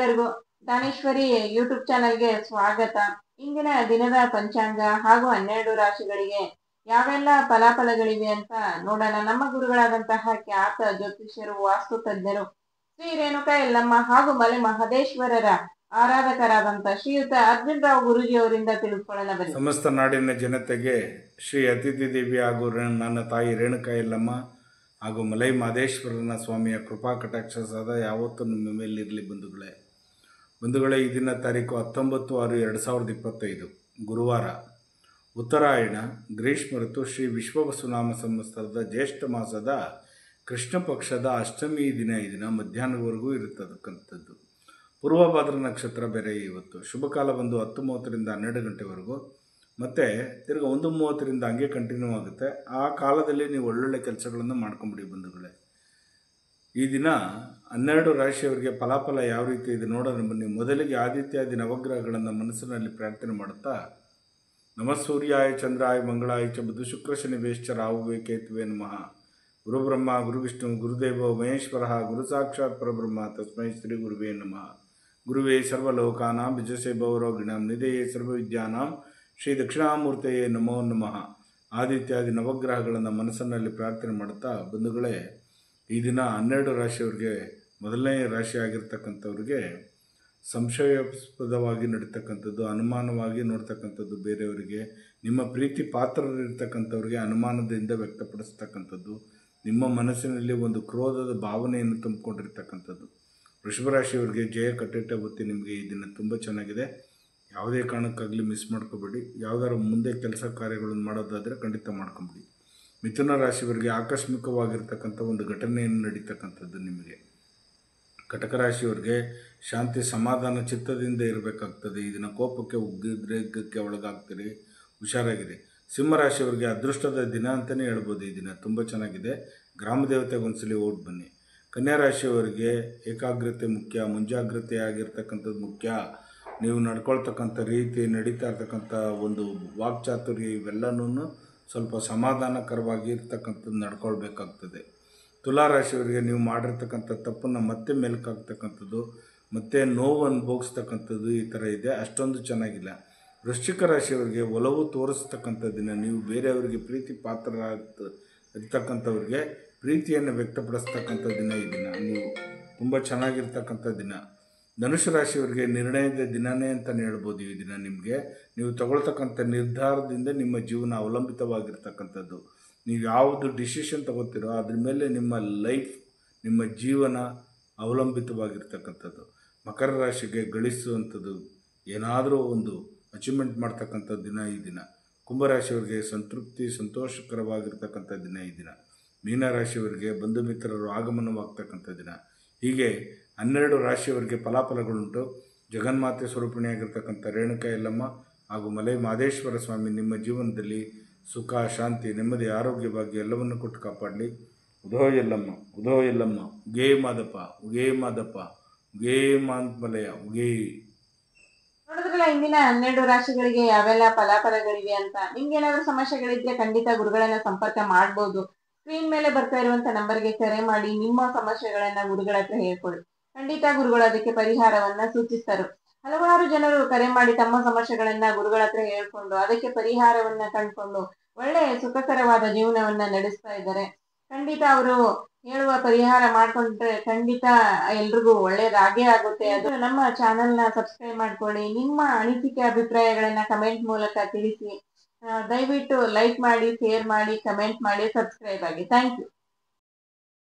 ಎಲ್ಲರಿಗೂ ದಾನೇಶ್ವರಿ ಯೂಟ್ಯೂಬ್ ಚಾನಲ್ಗೆ ಸ್ವಾಗತ. ಇಂದಿನ ದಿನದ ಪಂಚಾಂಗ ಹಾಗೂ 12 ರಾಶಿಗಳಿಗೆ ಯಾವೆಲ್ಲ ಫಲಾಫಲಗಳಿವೆ ಅಂತ ನೋಡೋಣ. ನಮ್ಮ ಗುರುಗಳಾದಂತಹ ಖ್ಯಾತ ಜ್ಯೋತಿಷ್ಯರು, ವಾಸ್ತು ತಜ್ಞರು, ಶ್ರೀ ರೇಣುಕಾ ಯಲ್ಲಮ್ಮ ಹಾಗೂ ಮಲೆ ಮಹದೇಶ್ವರರ ಆರಾಧಕರಾದಂಥ ಶ್ರೀಯುತ ಅರ್ಜುನ್ ರಾವ್ ಗುರೂಜಿ ಅವರಿಂದ ತಿಳಿದುಕೊಳ್ಳೋಣ ಬನ್ನಿ. ಸಮಸ್ತ ನಾಡಿನ ಜನತೆಗೆ ಶ್ರೀ ಅತಿಥಿ ದೇವಿ ಹಾಗೂ ನನ್ನ ತಾಯಿ ರೇಣುಕಾ ಯಲ್ಲಮ್ಮ ಹಾಗೂ ಮಲೈ ಮಹದೇಶ್ವರನ ಸ್ವಾಮಿಯ ಕೃಪಾ ಕಟಾಕ್ಷ ಸದಾ ಯಾವತ್ತೂ ನಿಮ್ಮ ಮೇಲಿರಲಿ ಬಂಧುಗಳೇ. ಈ ದಿನ ತಾರೀಕು 19/6/2025 ಗುರುವಾರ, ಉತ್ತರಾಯಣ, ಗ್ರೀಷ್ಮ ಋತು, ಶ್ರೀ ವಿಶ್ವವಸುನಾಮ ಸಂವತ್ಸರದ ಜ್ಯೇಷ್ಠ ಮಾಸದ ಕೃಷ್ಣ ಪಕ್ಷದ ಅಷ್ಟಮಿ ದಿನ. ಈ ದಿನ ಮಧ್ಯಾಹ್ನದವರೆಗೂ ಇರತಕ್ಕಂಥದ್ದು. ಪೂರ್ವಭಾದ್ರ ನಕ್ಷತ್ರ ಬೇರೆ ಇವತ್ತು. ಶುಭ ಕಾಲ ಬಂದು 10:30ರಿಂದ 12 ಗಂಟೆವರೆಗೂ, ಮತ್ತು ತಿರ್ಗಿ 1:30ರಿಂದ ಹಂಗೆ ಕಂಟಿನ್ಯೂ ಆಗುತ್ತೆ. ಆ ಕಾಲದಲ್ಲಿ ನೀವು ಒಳ್ಳೊಳ್ಳೆ ಕೆಲಸಗಳನ್ನು ಮಾಡ್ಕೊಂಬಿಡಿ ಬಂಧುಗಳೇ. ಈ ದಿನ 12 ರಾಶಿಯವರಿಗೆ ಫಲಾಫಲ ಯಾವ ರೀತಿ ಇದೆ ನೋಡೋಣ ಬನ್ನಿ. ಮೊದಲಿಗೆ ಆದಿತ್ಯಾದಿ ನವಗ್ರಹಗಳನ್ನು ಮನಸ್ಸಿನಲ್ಲಿ ಪ್ರಾರ್ಥನೆ ಮಾಡುತ್ತಾ, ನಮಃ ಸೂರ್ಯಾಯ ಚಂದ್ರಾಯ ಮಂಗಳಾಯ ಚ ಬುಧ ಶುಕ್ರ ಶನಿ ವೇಶ್ಚ ರಾಹುವೇ ಕೇತುವೆ ನಮಃ. ಗುರು ಬ್ರಹ್ಮ ಗುರು ವಿಷ್ಣು ಗುರುದೇವೋ ಮಹೇಶ್ವರ ಗುರು ಸಾಕ್ಷಾತ್ ಪರಬ್ರಹ್ಮ ತಸ್ಮೈ ಶ್ರೀ ಗುರುವೇ ನಮಃ. ಗುರುವೇ ಸರ್ವಲೋಕಾನಾಂ ವಿಜಸೇ ಭವರೋಗಿಣಾಂ ನಿಧಯೇ ಸರ್ವವಿದ್ಯಾನಾಂ ಶ್ರೀ ದಕ್ಷಿಣಾಮೂರ್ತಿಯೇ ನಮೋ ನಮಃ. ಆದಿತ್ಯಾದಿ ನವಗ್ರಹಗಳನ್ನು ಮನಸ್ಸಿನಲ್ಲಿ ಪ್ರಾರ್ಥನೆ ಮಾಡುತ್ತಾ ಬಂಧುಗಳೇ, ಈ ದಿನ 12 ರಾಶಿಯವರಿಗೆ ಮೊದಲನೇ ರಾಶಿ ಆಗಿರ್ತಕ್ಕಂಥವ್ರಿಗೆ ಸಂಶಯಾಸ್ಪದವಾಗಿ ನಡೀತಕ್ಕಂಥದ್ದು, ಅನುಮಾನವಾಗಿ ನೋಡ್ತಕ್ಕಂಥದ್ದು, ಬೇರೆಯವರಿಗೆ ನಿಮ್ಮ ಪ್ರೀತಿ ಪಾತ್ರರಿರ್ತಕ್ಕಂಥವ್ರಿಗೆ ಅನುಮಾನದಿಂದ ವ್ಯಕ್ತಪಡಿಸ್ತಕ್ಕಂಥದ್ದು, ನಿಮ್ಮ ಮನಸ್ಸಿನಲ್ಲಿ ಒಂದು ಕ್ರೋಧದ ಭಾವನೆಯನ್ನು ತುಂಬಿಕೊಂಡಿರ್ತಕ್ಕಂಥದ್ದು. ವೃಷಭರಾಶಿಯವರಿಗೆ ಜಯ ಕಟ್ಟಿಟ್ಟ ಬುತ್ತಿ ನಿಮಗೆ ಈ ದಿನ ತುಂಬ ಚೆನ್ನಾಗಿದೆ. ಯಾವುದೇ ಕಾರಣಕ್ಕಾಗಲಿ ಮಿಸ್ ಮಾಡ್ಕೋಬೇಡಿ. ಯಾವುದಾದ್ರು ಮುಂದೆ ಕೆಲಸ ಕಾರ್ಯಗಳನ್ನು ಮಾಡೋದಾದರೆ ಖಂಡಿತ ಮಾಡ್ಕೊಂಬಿಡಿ. ಮಿಥುನ ರಾಶಿಯವರಿಗೆ ಆಕಸ್ಮಿಕವಾಗಿರ್ತಕ್ಕಂಥ ಒಂದು ಘಟನೆಯನ್ನು ನಡೀತಕ್ಕಂಥದ್ದು ನಿಮಗೆ. ಕಟಕ ರಾಶಿಯವರಿಗೆ ಶಾಂತಿ ಸಮಾಧಾನ ಚಿತ್ತದಿಂದ ಇರಬೇಕಾಗ್ತದೆ. ಈ ದಿನ ಕೋಪಕ್ಕೆ ಉದ್ರೇಕಕ್ಕೆ ಒಳಗಾಗ್ತೀರಿ, ಹುಷಾರಾಗಿರಿ. ಸಿಂಹರಾಶಿಯವರಿಗೆ ಅದೃಷ್ಟದ ದಿನ ಅಂತಲೇ ಹೇಳ್ಬೋದು. ಈ ದಿನ ತುಂಬ ಚೆನ್ನಾಗಿದೆ. ಗ್ರಾಮ ದೇವತೆಗೆ ಒಂದ್ಸಲಿ ಓಟ್ ಬನ್ನಿ. ಕನ್ಯಾ ರಾಶಿಯವರಿಗೆ ಏಕಾಗ್ರತೆ ಮುಖ್ಯ, ಮುಂಜಾಗ್ರತೆ ಆಗಿರ್ತಕ್ಕಂಥದ್ದು ಮುಖ್ಯ. ನೀವು ನಡ್ಕೊಳ್ತಕ್ಕಂಥ ರೀತಿ, ನಡೀತಾ ಇರ್ತಕ್ಕಂಥ ಒಂದು ವಾಕ್ಚಾತುರ್ಯ ಇವೆಲ್ಲನೂ ಸ್ವಲ್ಪ ಸಮಾಧಾನಕರವಾಗಿ ಇರ್ತಕ್ಕಂಥದ್ದು ನಡ್ಕೊಳ್ಬೇಕಾಗ್ತದೆ. ತುಲಾ ರಾಶಿಯವರಿಗೆ ನೀವು ಮಾಡಿರ್ತಕ್ಕಂಥ ತಪ್ಪನ್ನು ಮತ್ತೆ ಮೆಲುಕಾಗ್ತಕ್ಕಂಥದ್ದು, ಮತ್ತೆ ನೋವು ಅನುಭವಿಸ್ತಕ್ಕಂಥದ್ದು ಈ ಥರ ಇದೆ, ಅಷ್ಟೊಂದು ಚೆನ್ನಾಗಿಲ್ಲ. ವೃಶ್ಚಿಕ ರಾಶಿಯವರಿಗೆ ಒಲವು ತೋರಿಸ್ತಕ್ಕಂಥ ದಿನ. ನೀವು ಬೇರೆಯವರಿಗೆ ಪ್ರೀತಿ ಪಾತ್ರ ಇರ್ತಕ್ಕಂಥವ್ರಿಗೆ ಪ್ರೀತಿಯನ್ನು ವ್ಯಕ್ತಪಡಿಸ್ತಕ್ಕಂಥ ದಿನ ಈ ದಿನ. ನೀವು ತುಂಬ ಚೆನ್ನಾಗಿರ್ತಕ್ಕಂಥ ದಿನ. ಧನುಷು ರಾಶಿಯವರಿಗೆ ನಿರ್ಣಯದ ದಿನವೇ ಅಂತಲೇ ಹೇಳ್ಬೋದು. ಈ ದಿನ ನಿಮಗೆ ನೀವು ತಗೊಳ್ತಕ್ಕಂಥ ನಿರ್ಧಾರದಿಂದ ನಿಮ್ಮ ಜೀವನ ಅವಲಂಬಿತವಾಗಿರ್ತಕ್ಕಂಥದ್ದು. ನೀವು ಯಾವುದು ಡಿಸಿಷನ್ ತಗೋತೀರೋ ಅದ್ರ ಮೇಲೆ ನಿಮ್ಮ ಲೈಫ್, ನಿಮ್ಮ ಜೀವನ ಅವಲಂಬಿತವಾಗಿರ್ತಕ್ಕಂಥದ್ದು. ಮಕರ ರಾಶಿಗೆ ಗಳಿಸುವಂಥದ್ದು, ಏನಾದರೂ ಒಂದು ಅಚೀವ್ಮೆಂಟ್ ಮಾಡ್ತಕ್ಕಂಥ ದಿನ ಈ ದಿನ. ಕುಂಭರಾಶಿಯವರಿಗೆ ಸಂತೃಪ್ತಿ ಸಂತೋಷಕರವಾಗಿರ್ತಕ್ಕಂಥ ದಿನ ಈ ದಿನ. ಮೀನರಾಶಿಯವರಿಗೆ ಬಂಧು ಮಿತ್ರರು ಆಗಮನವಾಗ್ತಕ್ಕಂಥ ದಿನ. ಹೀಗೆ 12 ರಾಶಿಯವರಿಗೆ ಫಲಾಫಲಗಳುಂಟು. ಜಗನ್ಮಾತೆ ಸ್ವರೂಪಿಣಿಯಾಗಿರ್ತಕ್ಕಂಥ ರೇಣುಕಾ ಯಲ್ಲಮ್ಮ ಹಾಗೂ ಮಲೈ ಮಹದೇಶ್ವರ ಸ್ವಾಮಿ ನಿಮ್ಮ ಜೀವನದಲ್ಲಿ ಸುಖ, ಶಾಂತಿ, ನೆಮ್ಮದಿ, ಆರೋಗ್ಯ, ಭಾಗ್ಯ ಎಲ್ಲವನ್ನು ಕೊಟ್ಟು ಕಾಪಾಡಲಿ. ಉದೋ ಯಲ್ಲಮ್ಮ, ಉದೋ ಯಲ್ಲಮ್ಮ, ಉಗೇ ಮಾದಪ್ಪ, ಉಗೇ ಮಾದಪ್ಪ, ಉಗೇ ಮಾಂತಮಲಯ, ಉಗೇ. ನೋಡಿದ್ರಲ್ಲ ಇಂದಿನ 12 ರಾಶಿಗಳಿಗೆ ಯಾವೆಲ್ಲ ಫಲಾಫಲಗಳಿವೆ ಅಂತ. ನಿಮ್ಗೆ ಏನಾದರೂ ಸಮಸ್ಯೆಗಳಿದ್ರೆ ಖಂಡಿತ ಗುರುಗಳನ್ನ ಸಂಪರ್ಕ ಮಾಡ್ಬೋದು. ಸ್ಕ್ರೀನ್ ಮೇಲೆ ಬರ್ತಾ ಇರುವಂತ ನಂಬರ್ಗೆ ಕರೆ ಮಾಡಿ ನಿಮ್ಮ ಸಮಸ್ಯೆಗಳನ್ನ ಗುರುಗಳ ಹತ್ರ ಹೇಳ್ಕೊಳ್ಳಿ. ಖಂಡಿತ ಗುರುಗಳು ಅದಕ್ಕೆ ಪರಿಹಾರವನ್ನ ಸೂಚಿಸ್ತಾರೆ. ಹಲವಾರು ಜನರು ಕರೆ ಮಾಡಿ ತಮ್ಮ ಸಮಸ್ಯೆಗಳನ್ನ ಗುರುಗಳ ಹತ್ರ ಹೇಳ್ಕೊಂಡು ಅದಕ್ಕೆ ಪರಿಹಾರವನ್ನ ಕಂಡುಕೊಂಡು ಒಳ್ಳೆ ಸುಖಕರವಾದ ಜೀವನವನ್ನ ನಡೆಸ್ತಾ ಇದ್ದಾರೆ. ಖಂಡಿತ ಅವರು ಹೇಳುವ ಪರಿಹಾರ ಮಾಡ್ಕೊಂಡ್ರೆ ಖಂಡಿತ ಎಲ್ರಿಗೂ ಒಳ್ಳೇದಾಗೇ ಆಗುತ್ತೆ. ಅದು ನಮ್ಮ ಚಾನೆಲ್ನ ಸಬ್ಸ್ಕ್ರೈಬ್ ಮಾಡ್ಕೊಳ್ಳಿ. ನಿಮ್ಮ ಅನಿಸಿಕೆ ಅಭಿಪ್ರಾಯಗಳನ್ನ ಕಮೆಂಟ್ ಮೂಲಕ ತಿಳಿಸಿ. ದಯವಿಟ್ಟು ಲೈಕ್ ಮಾಡಿ, ಶೇರ್ ಮಾಡಿ, ಕಮೆಂಟ್ ಮಾಡಿ, ಸಬ್ಸ್ಕ್ರೈಬ್ ಆಗಿ. Thank you.